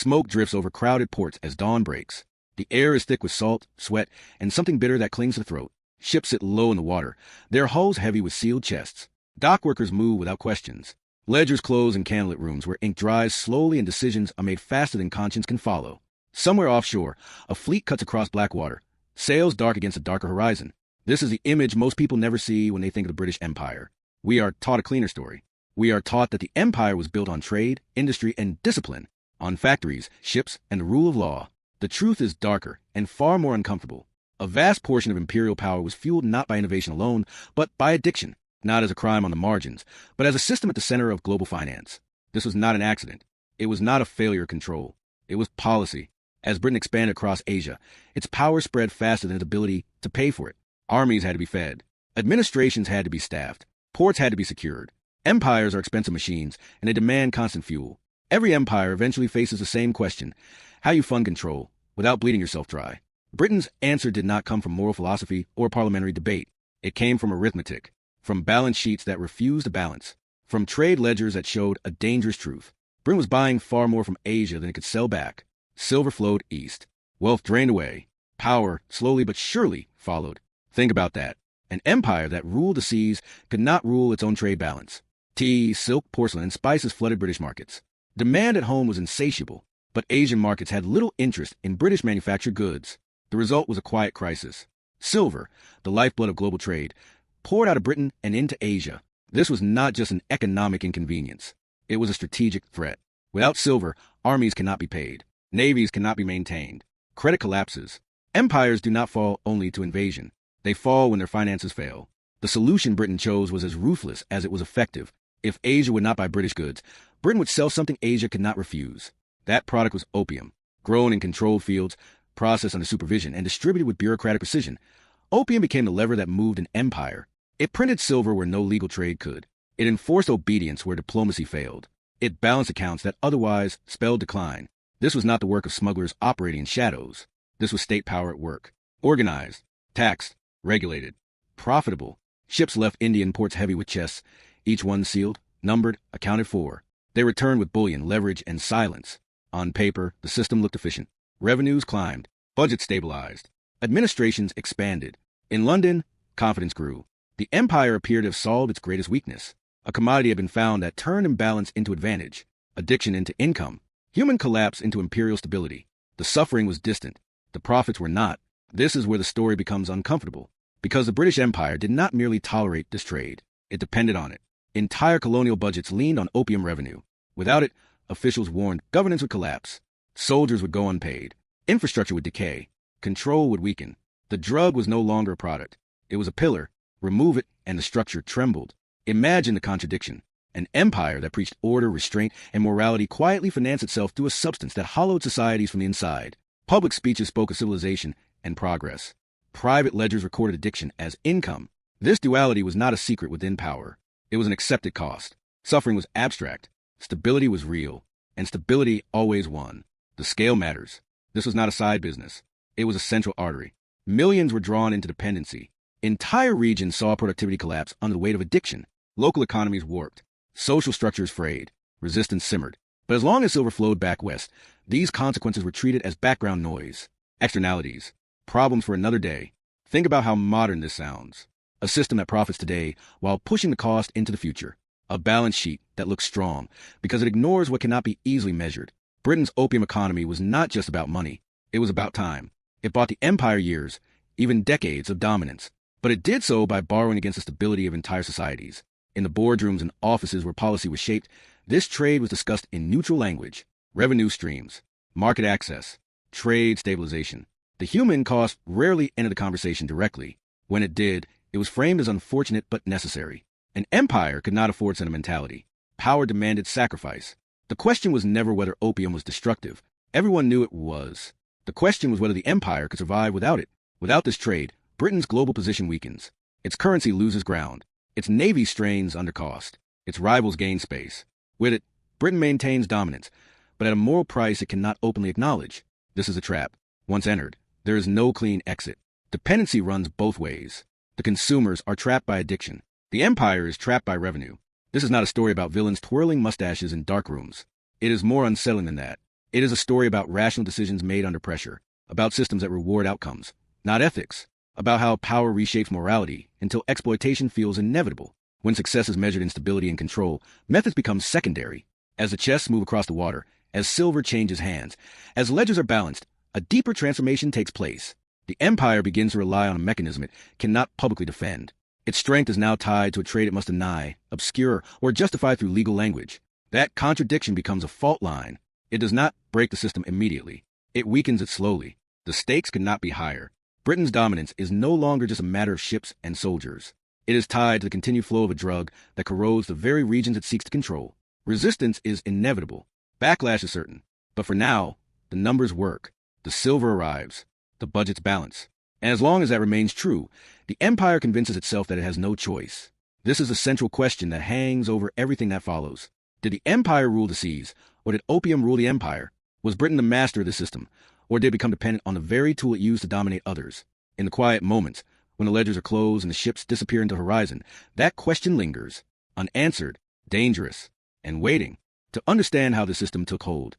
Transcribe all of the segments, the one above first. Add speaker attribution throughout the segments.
Speaker 1: Smoke drifts over crowded ports as dawn breaks. The air is thick with salt, sweat, and something bitter that clings to the throat. Ships sit low in the water, their hulls heavy with sealed chests. Dock workers move without questions. Ledgers close in candlelit rooms where ink dries slowly and decisions are made faster than conscience can follow. Somewhere offshore, a fleet cuts across black water, sails dark against a darker horizon. This is the image most people never see when they think of the British Empire. We are taught a cleaner story. We are taught that the empire was built on trade, industry, and discipline, on factories, ships, and the rule of law. The truth is darker and far more uncomfortable. A vast portion of imperial power was fueled not by innovation alone, but by addiction, not as a crime on the margins, but as a system at the center of global finance. This was not an accident. It was not a failure of control. It was policy. As Britain expanded across Asia, its power spread faster than its ability to pay for it. Armies had to be fed. Administrations had to be staffed. Ports had to be secured. Empires are expensive machines, and they demand constant fuel. Every empire eventually faces the same question: how you fund control, without bleeding yourself dry. Britain's answer did not come from moral philosophy or parliamentary debate. It came from arithmetic, from balance sheets that refused to balance, from trade ledgers that showed a dangerous truth. Britain was buying far more from Asia than it could sell back. Silver flowed east. Wealth drained away. Power, slowly but surely, followed. Think about that. An empire that ruled the seas could not rule its own trade balance. Tea, silk, porcelain, and spices flooded British markets. Demand at home was insatiable, but Asian markets had little interest in British manufactured goods. The result was a quiet crisis. Silver, the lifeblood of global trade, poured out of Britain and into Asia. This was not just an economic inconvenience. It was a strategic threat. Without silver, armies cannot be paid. Navies cannot be maintained. Credit collapses. Empires do not fall only to invasion. They fall when their finances fail. The solution Britain chose was as ruthless as it was effective. If Asia would not buy British goods, Britain would sell something Asia could not refuse. That product was opium, grown in controlled fields, processed under supervision, and distributed with bureaucratic precision. Opium became the lever that moved an empire. It printed silver where no legal trade could. It enforced obedience where diplomacy failed. It balanced accounts that otherwise spelled decline. This was not the work of smugglers operating in shadows. This was state power at work. Organized, taxed, regulated, profitable. Ships left Indian ports heavy with chests, each one sealed, numbered, accounted for. They returned with bullion, leverage, and silence. On paper, the system looked efficient. Revenues climbed. Budgets stabilized. Administrations expanded. In London, confidence grew. The empire appeared to have solved its greatest weakness. A commodity had been found that turned imbalance into advantage, addiction into income, human collapse into imperial stability. The suffering was distant. The profits were not. This is where the story becomes uncomfortable, because the British Empire did not merely tolerate this trade. It depended on it. Entire colonial budgets leaned on opium revenue. Without it, officials warned, governance would collapse. Soldiers would go unpaid. Infrastructure would decay. Control would weaken. The drug was no longer a product. It was a pillar. Remove it, and the structure trembled. Imagine the contradiction. An empire that preached order, restraint, and morality quietly financed itself through a substance that hollowed societies from the inside. Public speeches spoke of civilization and progress. Private ledgers recorded addiction as income. This duality was not a secret within power. It was an accepted cost. Suffering was abstract. Stability was real. And stability always won. The scale matters. This was not a side business. It was a central artery. Millions were drawn into dependency. Entire regions saw productivity collapse under the weight of addiction. Local economies warped. Social structures frayed. Resistance simmered. But as long as silver flowed back west, these consequences were treated as background noise. Externalities. Problems for another day. Think about how modern this sounds. A system that profits today while pushing the cost into the future. A balance sheet that looks strong because it ignores what cannot be easily measured. Britain's opium economy was not just about money. It was about time. It bought the empire years, even decades of dominance. But it did so by borrowing against the stability of entire societies. In the boardrooms and offices where policy was shaped, this trade was discussed in neutral language. Revenue streams, market access, trade stabilization. The human cost rarely entered the conversation directly. When it did, it was framed as unfortunate but necessary. An empire could not afford sentimentality. Power demanded sacrifice. The question was never whether opium was destructive. Everyone knew it was. The question was whether the empire could survive without it. Without this trade, Britain's global position weakens. Its currency loses ground. Its navy strains under cost. Its rivals gain space. With it, Britain maintains dominance, but at a moral price it cannot openly acknowledge. This is a trap. Once entered, there is no clean exit. Dependency runs both ways. The consumers are trapped by addiction. The empire is trapped by revenue. This is not a story about villains twirling mustaches in dark rooms. It is more unsettling than that. It is a story about rational decisions made under pressure, about systems that reward outcomes, not ethics, about how power reshapes morality until exploitation feels inevitable. When success is measured in stability and control, methods become secondary. As the chests move across the water, as silver changes hands, as ledgers are balanced, a deeper transformation takes place. The empire begins to rely on a mechanism it cannot publicly defend. Its strength is now tied to a trade it must deny, obscure, or justify through legal language. That contradiction becomes a fault line. It does not break the system immediately. It weakens it slowly. The stakes could not be higher. Britain's dominance is no longer just a matter of ships and soldiers. It is tied to the continued flow of a drug that corrodes the very regions it seeks to control. Resistance is inevitable. Backlash is certain. But for now, the numbers work. The silver arrives. The budgets balance. And as long as that remains true, the empire convinces itself that it has no choice. This is a central question that hangs over everything that follows. Did the empire rule the seas, or did opium rule the empire? Was Britain the master of the system, or did it become dependent on the very tool it used to dominate others? In the quiet moments, when the ledgers are closed and the ships disappear into the horizon, that question lingers, unanswered, dangerous, and waiting. To understand how the system took hold,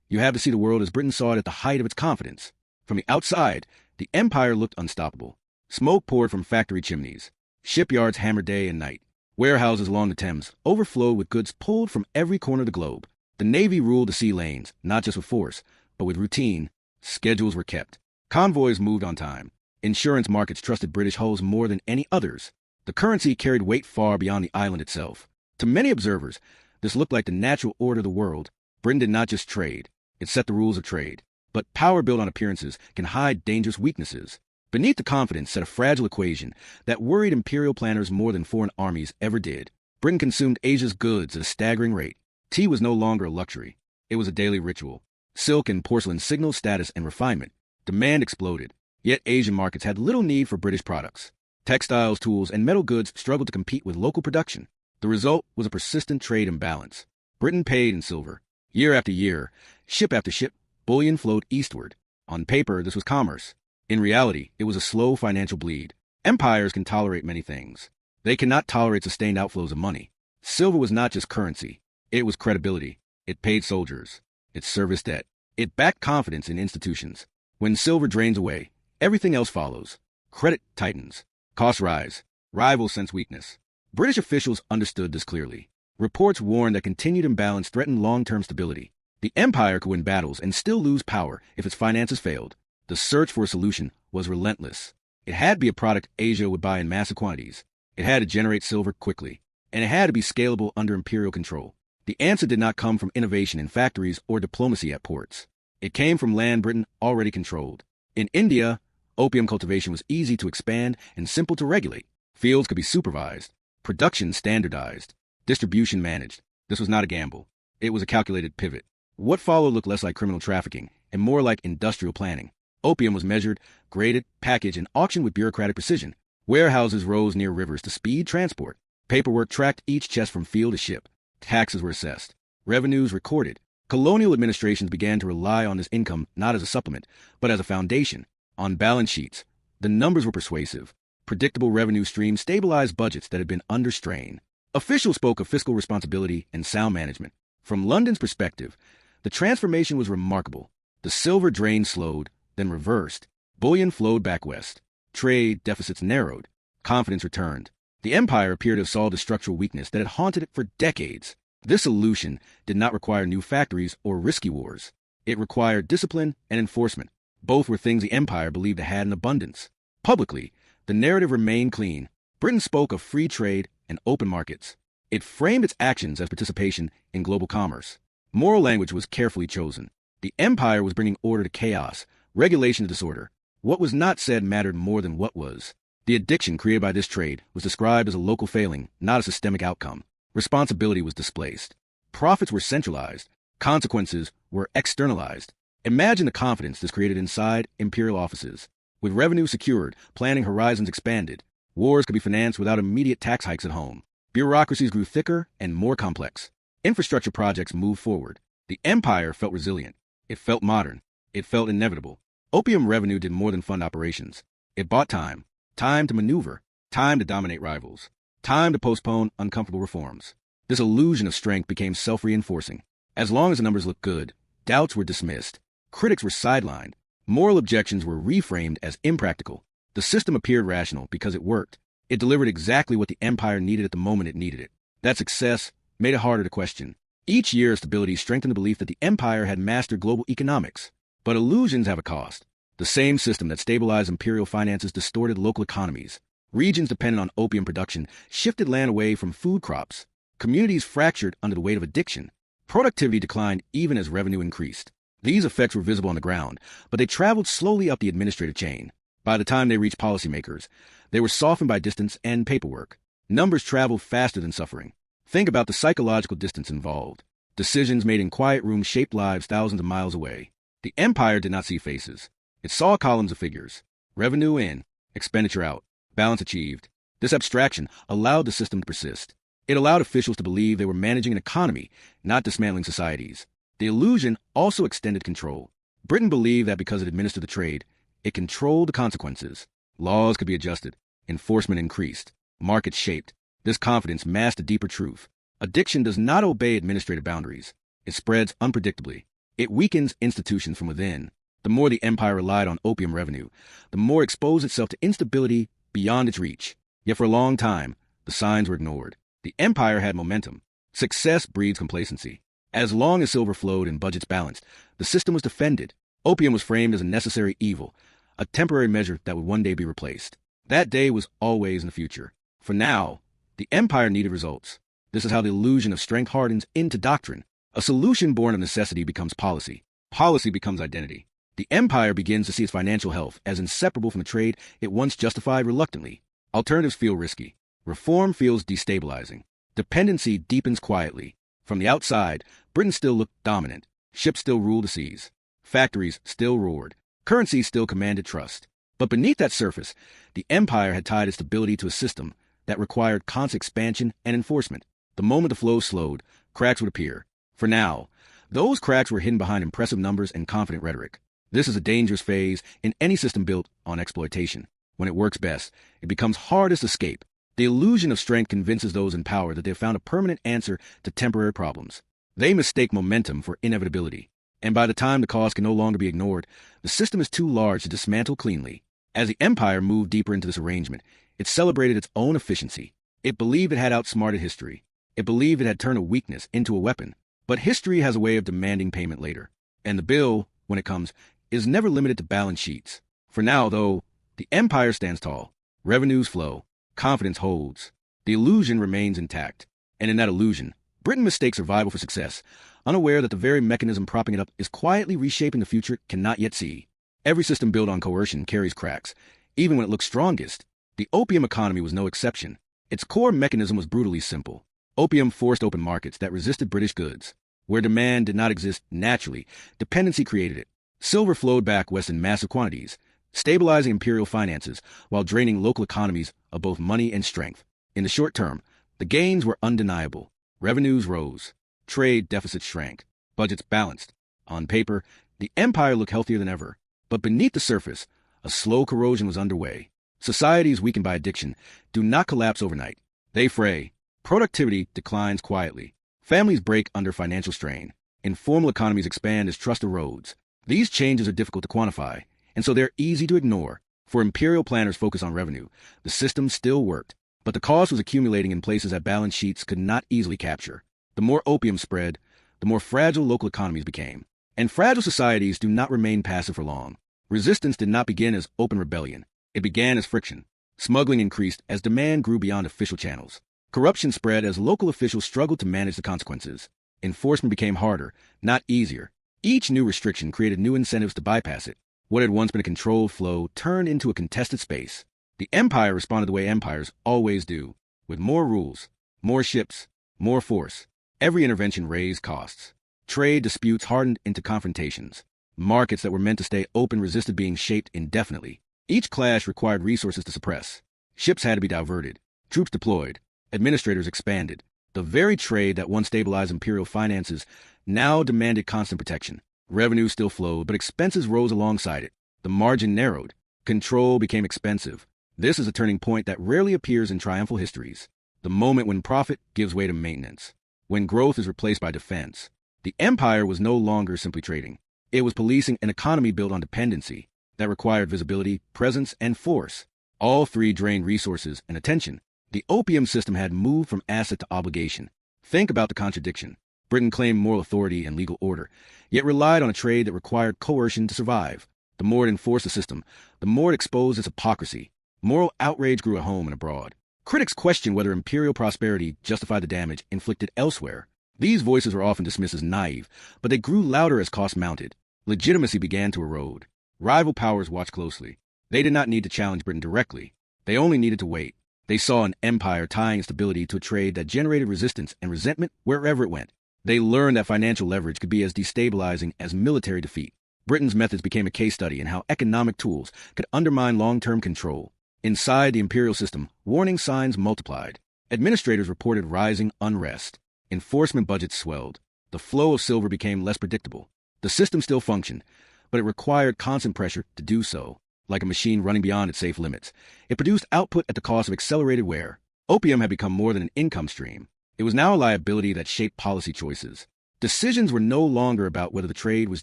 Speaker 1: you have to see the world as Britain saw it at the height of its confidence. From the outside, the empire looked unstoppable. Smoke poured from factory chimneys. Shipyards hammered day and night. Warehouses along the Thames overflowed with goods pulled from every corner of the globe. The Navy ruled the sea lanes, not just with force, but with routine. Schedules were kept. Convoys moved on time. Insurance markets trusted British hulls more than any others. The currency carried weight far beyond the island itself. To many observers, this looked like the natural order of the world. Britain did not just trade. It set the rules of trade. But power built on appearances can hide dangerous weaknesses. Beneath the confidence sat a fragile equation that worried imperial planners more than foreign armies ever did. Britain consumed Asia's goods at a staggering rate. Tea was no longer a luxury. It was a daily ritual. Silk and porcelain signaled status and refinement. Demand exploded. Yet Asian markets had little need for British products. Textiles, tools, and metal goods struggled to compete with local production. The result was a persistent trade imbalance. Britain paid in silver. Year after year, ship after ship, bullion flowed eastward. On paper, this was commerce. In reality, it was a slow financial bleed. Empires can tolerate many things. They cannot tolerate sustained outflows of money. Silver was not just currency. It was credibility. It paid soldiers. It serviced debt. It backed confidence in institutions. When silver drains away, everything else follows. Credit tightens. Costs rise. Rivals sense weakness. British officials understood this clearly. Reports warned that continued imbalance threatened long-term stability. The empire could win battles and still lose power if its finances failed. The search for a solution was relentless. It had to be a product Asia would buy in massive quantities. It had to generate silver quickly. And it had to be scalable under imperial control. The answer did not come from innovation in factories or diplomacy at ports. It came from land Britain already controlled. In India, opium cultivation was easy to expand and simple to regulate. Fields could be supervised. Production standardized. Distribution managed. This was not a gamble. It was a calculated pivot. What followed looked less like criminal trafficking and more like industrial planning. Opium was measured, graded, packaged, and auctioned with bureaucratic precision. Warehouses rose near rivers to speed transport. Paperwork tracked each chest from field to ship. Taxes were assessed. Revenues recorded. Colonial administrations began to rely on this income not as a supplement, but as a foundation. On balance sheets, the numbers were persuasive. Predictable revenue streams stabilized budgets that had been under strain. Officials spoke of fiscal responsibility and sound management. From London's perspective, the transformation was remarkable. The silver drain slowed, then reversed. Bullion flowed back west. Trade deficits narrowed. Confidence returned. The empire appeared to have solved a structural weakness that had haunted it for decades. This solution did not require new factories or risky wars. It required discipline and enforcement. Both were things the empire believed it had in abundance. Publicly, the narrative remained clean. Britain spoke of free trade and open markets. It framed its actions as participation in global commerce. Moral language was carefully chosen. The empire was bringing order to chaos, regulation to disorder. What was not said mattered more than what was. The addiction created by this trade was described as a local failing, not a systemic outcome. Responsibility was displaced. Profits were centralized. Consequences were externalized. Imagine the confidence this created inside imperial offices. With revenue secured, planning horizons expanded. Wars could be financed without immediate tax hikes at home. Bureaucracies grew thicker and more complex. Infrastructure projects moved forward. The empire felt resilient. It felt modern. It felt inevitable. Opium revenue did more than fund operations. It bought time. Time to maneuver. Time to dominate rivals. Time to postpone uncomfortable reforms. This illusion of strength became self-reinforcing. As long as the numbers looked good, Doubts were dismissed. Critics were sidelined. Moral objections were reframed as impractical. The system appeared rational because it worked. It delivered exactly what the empire needed at the moment it needed it. That success made it harder to question. Each year's stability strengthened the belief that the empire had mastered global economics. But illusions have a cost. The same system that stabilized imperial finances distorted local economies. Regions dependent on opium production shifted land away from food crops. Communities fractured under the weight of addiction. Productivity declined even as revenue increased. These effects were visible on the ground, but they traveled slowly up the administrative chain. By the time they reached policymakers, they were softened by distance and paperwork. Numbers traveled faster than suffering. Think about the psychological distance involved. Decisions made in quiet rooms shaped lives thousands of miles away. The empire did not see faces. It saw columns of figures. Revenue in, expenditure out, balance achieved. This abstraction allowed the system to persist. It allowed officials to believe they were managing an economy, not dismantling societies. The illusion also extended control. Britain believed that because it administered the trade, it controlled the consequences. Laws could be adjusted. Enforcement increased. Markets shaped. This confidence masked a deeper truth. Addiction does not obey administrative boundaries. It spreads unpredictably. It weakens institutions from within. The more the empire relied on opium revenue, the more it exposed itself to instability beyond its reach. Yet for a long time, the signs were ignored. The empire had momentum. Success breeds complacency. As long as silver flowed and budgets balanced, the system was defended. Opium was framed as a necessary evil, a temporary measure that would one day be replaced. That day was always in the future. For now, the empire needed results. This is how the illusion of strength hardens into doctrine. A solution born of necessity becomes policy. Policy becomes identity. The empire begins to see its financial health as inseparable from the trade it once justified reluctantly. Alternatives feel risky. Reform feels destabilizing. Dependency deepens quietly. From the outside, Britain still looked dominant. Ships still ruled the seas. Factories still roared. Currency still commanded trust. But beneath that surface, the empire had tied its stability to a system that required constant expansion and enforcement. The moment the flow slowed, cracks would appear. For now, those cracks were hidden behind impressive numbers and confident rhetoric. This is a dangerous phase in any system built on exploitation. When it works best, it becomes hardest to escape. The illusion of strength convinces those in power that they have found a permanent answer to temporary problems. They mistake momentum for inevitability. And by the time the cost can no longer be ignored, the system is too large to dismantle cleanly. As the empire moved deeper into this arrangement, it celebrated its own efficiency. It believed it had outsmarted history. It believed it had turned a weakness into a weapon. But history has a way of demanding payment later. And the bill, when it comes, is never limited to balance sheets. For now, though, the empire stands tall. Revenues flow. Confidence holds. The illusion remains intact. And in that illusion, Britain mistakes survival for success, unaware that the very mechanism propping it up is quietly reshaping the future it cannot yet see. Every system built on coercion carries cracks, even when it looks strongest. The opium economy was no exception. Its core mechanism was brutally simple. Opium forced open markets that resisted British goods. Where demand did not exist naturally, dependency created it. Silver flowed back west in massive quantities, stabilizing imperial finances while draining local economies of both money and strength. In the short term, the gains were undeniable. Revenues rose. Trade deficits shrank. Budgets balanced. On paper, the empire looked healthier than ever. But beneath the surface, a slow corrosion was underway. Societies weakened by addiction do not collapse overnight. They fray. Productivity declines quietly. Families break under financial strain. Informal economies expand as trust erodes. These changes are difficult to quantify, and so they're easy to ignore. For imperial planners focused on revenue, the system still worked. But the cost was accumulating in places that balance sheets could not easily capture. The more opium spread, the more fragile local economies became. And fragile societies do not remain passive for long. Resistance did not begin as open rebellion. It began as friction. Smuggling increased as demand grew beyond official channels. Corruption spread as local officials struggled to manage the consequences. Enforcement became harder, not easier. Each new restriction created new incentives to bypass it. What had once been a controlled flow turned into a contested space. The empire responded the way empires always do, with more rules, more ships, more force. Every intervention raised costs. Trade disputes hardened into confrontations. Markets that were meant to stay open resisted being shaped indefinitely. Each clash required resources to suppress. Ships had to be diverted. Troops deployed. Administrators expanded. The very trade that once stabilized imperial finances now demanded constant protection. Revenue still flowed, but expenses rose alongside it. The margin narrowed. Control became expensive. This is a turning point that rarely appears in triumphal histories. The moment when profit gives way to maintenance. When growth is replaced by defense. The empire was no longer simply trading. It was policing an economy built on dependency that required visibility, presence, and force. All three drained resources and attention. The opium system had moved from asset to obligation. Think about the contradiction. Britain claimed moral authority and legal order, yet relied on a trade that required coercion to survive. The more it enforced the system, the more it exposed its hypocrisy. Moral outrage grew at home and abroad. Critics questioned whether imperial prosperity justified the damage inflicted elsewhere. These voices were often dismissed as naive, but they grew louder as costs mounted. Legitimacy began to erode. Rival powers watched closely. They did not need to challenge Britain directly. They only needed to wait. They saw an empire tying stability to a trade that generated resistance and resentment wherever it went. They learned that financial leverage could be as destabilizing as military defeat. Britain's methods became a case study in how economic tools could undermine long-term control. Inside the imperial system, warning signs multiplied. Administrators reported rising unrest. Enforcement budgets swelled. The flow of silver became less predictable. The system still functioned, but it required constant pressure to do so. Like a machine running beyond its safe limits, it produced output at the cost of accelerated wear. Opium had become more than an income stream. It was now a liability that shaped policy choices. Decisions were no longer about whether the trade was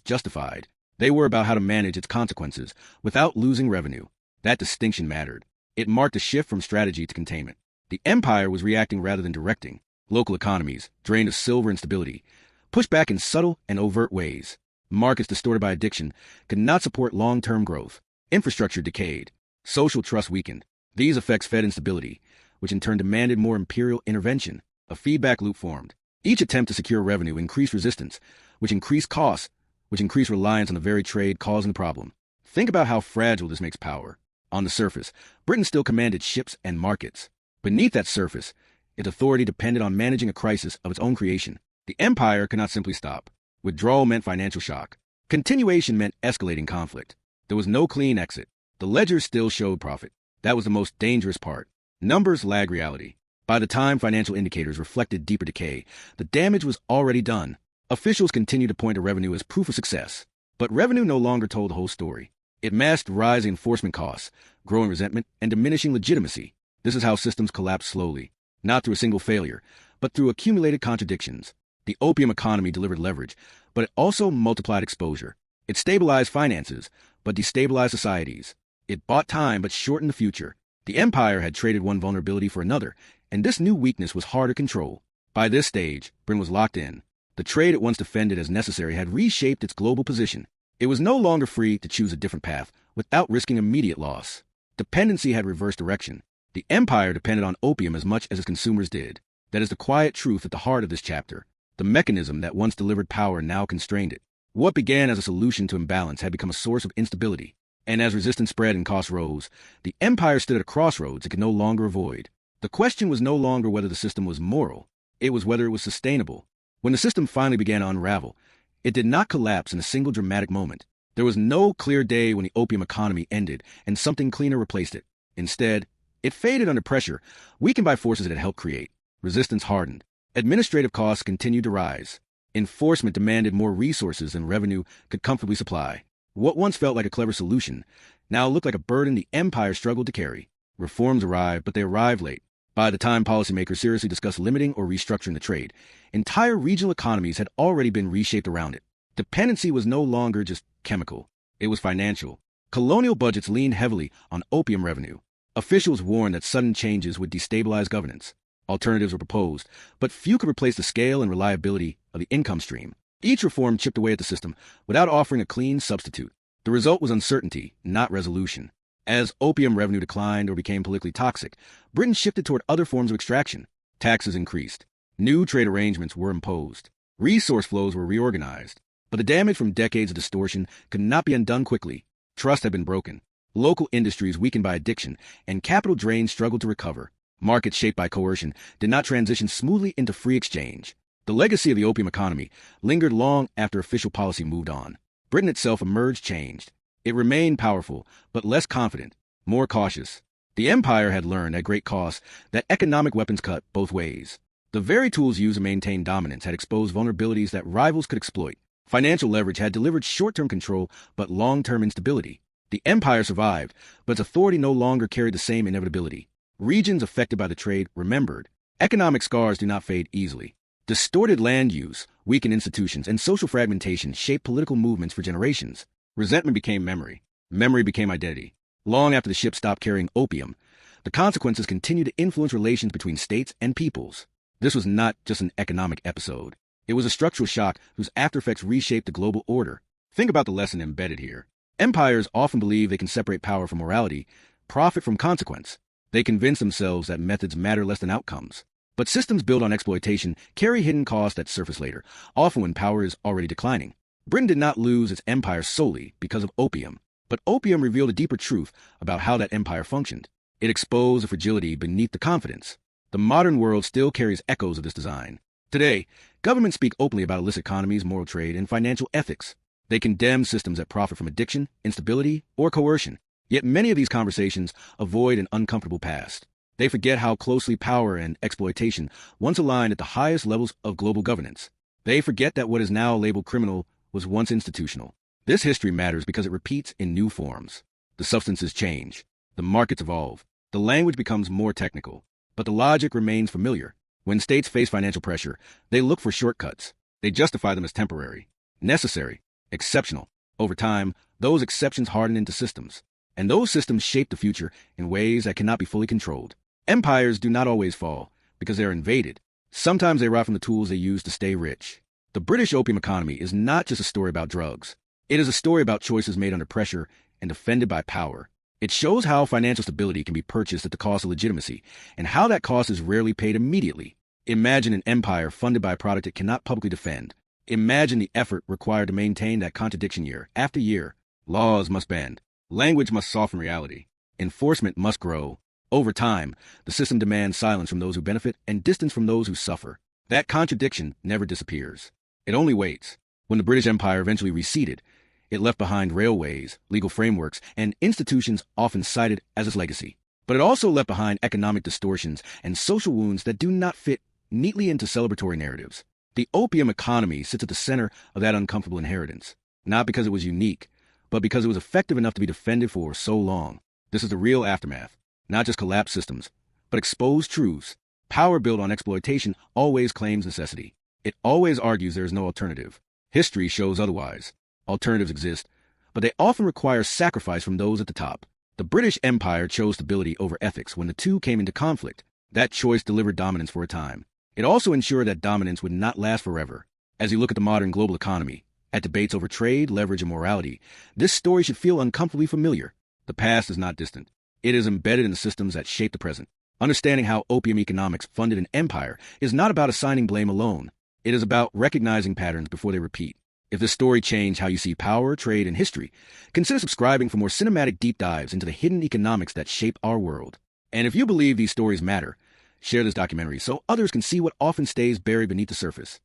Speaker 1: justified. They were about how to manage its consequences without losing revenue. That distinction mattered. It marked a shift from strategy to containment. The empire was reacting rather than directing. Local economies, drained of silver and stability, pushed back in subtle and overt ways. Markets distorted by addiction could not support long-term growth. Infrastructure decayed. Social trust weakened. These effects fed instability, which in turn demanded more imperial intervention. A feedback loop formed. Each attempt to secure revenue increased resistance, which increased costs, which increased reliance on the very trade causing the problem. Think about how fragile this makes power. On the surface, Britain still commanded ships and markets. Beneath that surface, its authority depended on managing a crisis of its own creation. The empire could not simply stop. Withdrawal meant financial shock. Continuation meant escalating conflict. There was no clean exit. The ledgers still showed profit. That was the most dangerous part. Numbers lag reality. By the time financial indicators reflected deeper decay, the damage was already done. Officials continued to point to revenue as proof of success. But revenue no longer told the whole story. It masked rising enforcement costs, growing resentment, and diminishing legitimacy. This is how systems collapse slowly. Not through a single failure, but through accumulated contradictions. The opium economy delivered leverage, but it also multiplied exposure. It stabilized finances, but destabilized societies. It bought time, but shortened the future. The empire had traded one vulnerability for another, and this new weakness was hard to control. By this stage, Britain was locked in. The trade it once defended as necessary had reshaped its global position. It was no longer free to choose a different path without risking immediate loss. Dependency had reversed direction. The empire depended on opium as much as its consumers did. That is the quiet truth at the heart of this chapter. The mechanism that once delivered power now constrained it. What began as a solution to imbalance had become a source of instability. And as resistance spread and costs rose, the empire stood at a crossroads it could no longer avoid. The question was no longer whether the system was moral. It was whether it was sustainable. When the system finally began to unravel, it did not collapse in a single dramatic moment. There was no clear day when the opium economy ended and something cleaner replaced it. Instead, it faded under pressure, weakened by forces it had helped create. Resistance hardened. Administrative costs continued to rise. Enforcement demanded more resources than revenue could comfortably supply. What once felt like a clever solution now looked like a burden the empire struggled to carry. Reforms arrived, but they arrived late. By the time policymakers seriously discussed limiting or restructuring the trade, entire regional economies had already been reshaped around it. Dependency was no longer just chemical. It was financial. Colonial budgets leaned heavily on opium revenue. Officials warned that sudden changes would destabilize governance. Alternatives were proposed, but few could replace the scale and reliability of the income stream. Each reform chipped away at the system without offering a clean substitute. The result was uncertainty, not resolution. As opium revenue declined or became politically toxic, Britain shifted toward other forms of extraction. Taxes increased. New trade arrangements were imposed. Resource flows were reorganized. But the damage from decades of distortion could not be undone quickly. Trust had been broken. Local industries weakened by addiction, and capital drains struggled to recover. Markets shaped by coercion did not transition smoothly into free exchange. The legacy of the opium economy lingered long after official policy moved on. Britain itself emerged changed. It remained powerful, but less confident, more cautious. The empire had learned at great cost that economic weapons cut both ways. The very tools used to maintain dominance had exposed vulnerabilities that rivals could exploit. Financial leverage had delivered short-term control, but long-term instability. The empire survived, but its authority no longer carried the same inevitability. Regions affected by the trade remembered. Economic scars do not fade easily. Distorted land use, weakened institutions, and social fragmentation shaped political movements for generations. Resentment became memory. Memory became identity. Long after the ship stopped carrying opium, the consequences continued to influence relations between states and peoples. This was not just an economic episode. It was a structural shock whose aftereffects reshaped the global order. Think about the lesson embedded here. Empires often believe they can separate power from morality, profit from consequence. They convince themselves that methods matter less than outcomes. But systems built on exploitation carry hidden costs that surface later, often when power is already declining. Britain did not lose its empire solely because of opium, but opium revealed a deeper truth about how that empire functioned. It exposed the fragility beneath the confidence. The modern world still carries echoes of this design. Today, governments speak openly about illicit economies, moral trade, and financial ethics. They condemn systems that profit from addiction, instability, or coercion. Yet many of these conversations avoid an uncomfortable past. They forget how closely power and exploitation once aligned at the highest levels of global governance. They forget that what is now labeled criminal was once institutional. This history matters because it repeats in new forms. The substances change. The markets evolve. The language becomes more technical. But the logic remains familiar. When states face financial pressure, they look for shortcuts. They justify them as temporary, necessary, exceptional. Over time, those exceptions harden into systems. And those systems shape the future in ways that cannot be fully controlled. Empires do not always fall because they are invaded. Sometimes they rot from the tools they use to stay rich. The British opium economy is not just a story about drugs. It is a story about choices made under pressure and defended by power. It shows how financial stability can be purchased at the cost of legitimacy, and how that cost is rarely paid immediately. Imagine an empire funded by a product it cannot publicly defend. Imagine the effort required to maintain that contradiction year after year. Laws must bend. Language must soften reality. Enforcement must grow. Over time, the system demands silence from those who benefit and distance from those who suffer. That contradiction never disappears. It only waits. When the British Empire eventually receded, it left behind railways, legal frameworks, and institutions often cited as its legacy. But it also left behind economic distortions and social wounds that do not fit neatly into celebratory narratives. The opium economy sits at the center of that uncomfortable inheritance, not because it was unique, but because it was effective enough to be defended for so long. This is the real aftermath. Not just collapsed systems, but exposed truths. Power built on exploitation always claims necessity. It always argues there is no alternative. History shows otherwise. Alternatives exist, but they often require sacrifice from those at the top. The British Empire chose stability over ethics when the two came into conflict. That choice delivered dominance for a time. It also ensured that dominance would not last forever. As you look at the modern global economy, at debates over trade, leverage, and morality, this story should feel uncomfortably familiar. The past is not distant. It is embedded in the systems that shape the present. Understanding how opium economics funded an empire is not about assigning blame alone. It is about recognizing patterns before they repeat. If this story changed how you see power, trade, and history, consider subscribing for more cinematic deep dives into the hidden economics that shape our world. And if you believe these stories matter, share this documentary so others can see what often stays buried beneath the surface.